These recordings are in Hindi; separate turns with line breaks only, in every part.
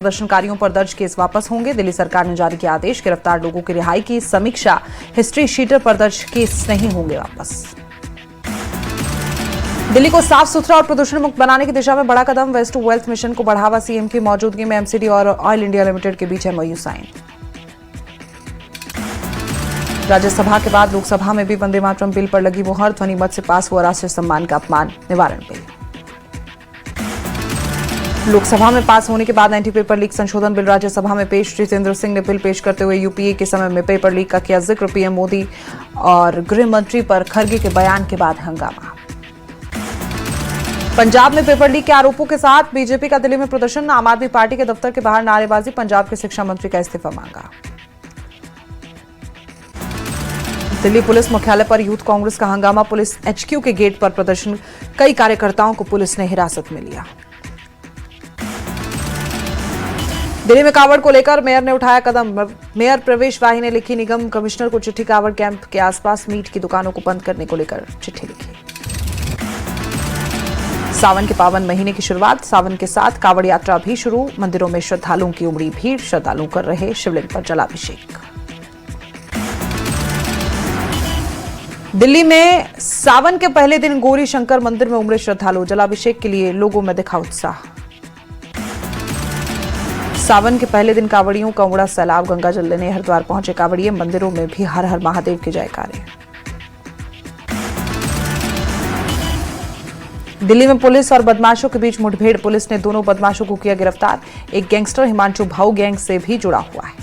प्रदर्शनकारियों पर दर्ज केस वापस होंगे। दिल्ली सरकार ने जारी किया आदेश, गिरफ्तार लोगों की रिहाई की समीक्षा। हिस्ट्री शीटर पर दर्ज केस नहीं होंगे वापस। दिल्ली को साफ सुथरा और प्रदूषण मुक्त बनाने की दिशा में बड़ा कदम। वेस्ट टू वेल्थ मिशन को बढ़ावा। सीएम की मौजूदगी में एमसीडी और ऑयल इंडिया लिमिटेड के बीच एमओयू साइन। राज्यसभा के बाद लोकसभा में भी वंदे मातरम बिल पर लगी मुहर। ध्वनि मत से पास हुआ राष्ट्रीय सम्मान का अपमान निवारण बिल। लोकसभा में पास होने के बाद एंटी पेपर लीक संशोधन बिल राज्यसभा में पेश। जितेंद्र सिंह ने बिल पेश करते हुए यूपीए के समय में पेपर लीक का किया जिक्र। पीएम मोदी और गृह मंत्री पर खरगे के बयान के बाद हंगामा। पंजाब में पेपर लीक के आरोपों के साथ बीजेपी का दिल्ली में प्रदर्शन। आम आदमी पार्टी के दफ्तर के बाहर नारेबाजी। पंजाब के शिक्षा मंत्री का इस्तीफा मांगा। दिल्ली पुलिस मुख्यालय पर यूथ कांग्रेस का हंगामा। पुलिस एचक्यू के गेट पर प्रदर्शन। कई कार्यकर्ताओं को पुलिस ने हिरासत में लिया। दिल्ली में कावड़ को लेकर मेयर ने उठाया कदम। मेयर प्रवेश वाही ने लिखी निगम कमिश्नर को चिट्ठी। कावड़ कैंप के आसपास मीट की दुकानों को बंद करने को लेकर चिट्ठी लिखी। सावन के पावन महीने की शुरुआत। सावन के साथ कावड़ यात्रा भी शुरू। मंदिरों में श्रद्धालुओं की उमड़ी भीड़। श्रद्धालु कर रहे शिवलिंग पर जलाभिषेक। दिल्ली में सावन के पहले दिन गौरी शंकर मंदिर में उमड़े श्रद्धालु। जलाभिषेक के लिए लोगों में दिखा उत्साह। सावन के पहले दिन कावड़ियों का उमड़ा सैलाब। गंगा जल लेने हरिद्वार पहुंचे कावड़िए। मंदिरों में भी हर हर महादेव के जयकारे। दिल्ली में पुलिस और बदमाशों के बीच मुठभेड़। पुलिस ने दोनों बदमाशों को किया गिरफ्तार। एक गैंगस्टर हिमांशु भाऊ गैंग से भी जुड़ा हुआ है।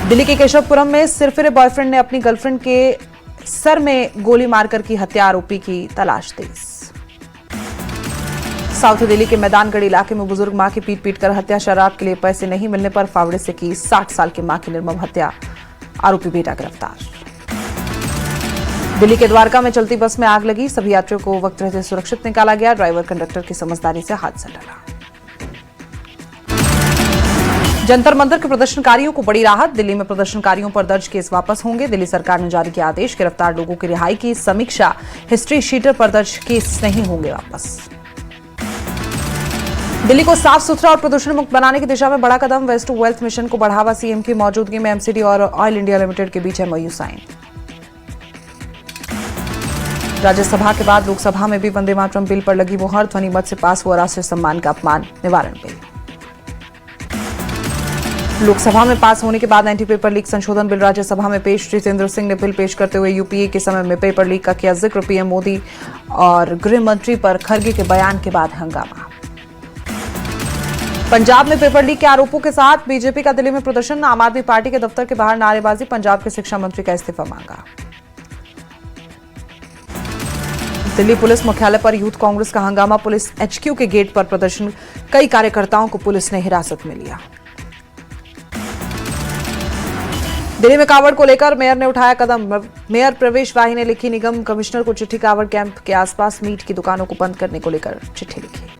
दिल्ली के केशवपुरम में सिरफिरे बॉयफ्रेंड ने अपनी गर्लफ्रेंड के सर में गोली मारकर की हत्या। आरोपी की तलाश तेज। साउथ दिल्ली के मैदानगढ़ इलाके में बुजुर्ग मां की पीट कर हत्या। शराब के लिए पैसे नहीं मिलने पर फावड़े से की 60 साल की मां की निर्मम हत्या। आरोपी बेटा गिरफ्तार। दिल्ली के द्वारका में चलती बस में आग लगी। सभी यात्रियों को वक्त रहते सुरक्षित निकाला गया। ड्राइवर कंडक्टर की समझदारी से हादसा टला। जंतर मंतर के प्रदर्शनकारियों को बड़ी राहत। दिल्ली में प्रदर्शनकारियों पर दर्ज केस वापस होंगे। दिल्ली सरकार ने जारी किया आदेश, गिरफ्तार लोगों की रिहाई की समीक्षा। हिस्ट्री शीटर पर दर्ज केस नहीं होंगे वापस। दिल्ली को साफ सुथरा और प्रदूषण मुक्त बनाने की दिशा में बड़ा कदम। वेस्ट टू वेल्थ मिशन को बढ़ावा। सीएम की मौजूदगी में एमसीडी और ऑयल इंडिया लिमिटेड के बीच एमओयू साइन। राज्यसभा के बाद लोकसभा में भी वंदे मातरम बिल पर लगी मुहर। ध्वनि मत से पास हुआ राष्ट्रीय सम्मान का अपमान निवारण बिल। लोकसभा में पास होने के बाद एंटी पेपर लीक संशोधन बिल राज्यसभा में पेश। जितेंद्र सिंह ने बिल पेश करते हुए यूपीए के समय में पेपर लीक का किया जिक्र। पीएम मोदी और गृह मंत्री पर खरगे के बयान के बाद हंगामा। पंजाब में पेपर लीक के आरोपों के साथ बीजेपी का दिल्ली में प्रदर्शन। आम आदमी पार्टी के दफ्तर के बाहर नारेबाजी। पंजाब के शिक्षा मंत्री का इस्तीफा मांगा। दिल्ली पुलिस मुख्यालय पर यूथ कांग्रेस का हंगामा। पुलिस एचक्यू के गेट पर प्रदर्शन। कई कार्यकर्ताओं को पुलिस ने हिरासत में लिया। दिल्ली में कावड़ को लेकर मेयर ने उठाया कदम। मेयर प्रवेश वाही ने लिखी निगम कमिश्नर को चिट्ठी। कावड़ कैंप के आसपास मीट की दुकानों को बंद करने को लेकर चिट्ठी लिखी।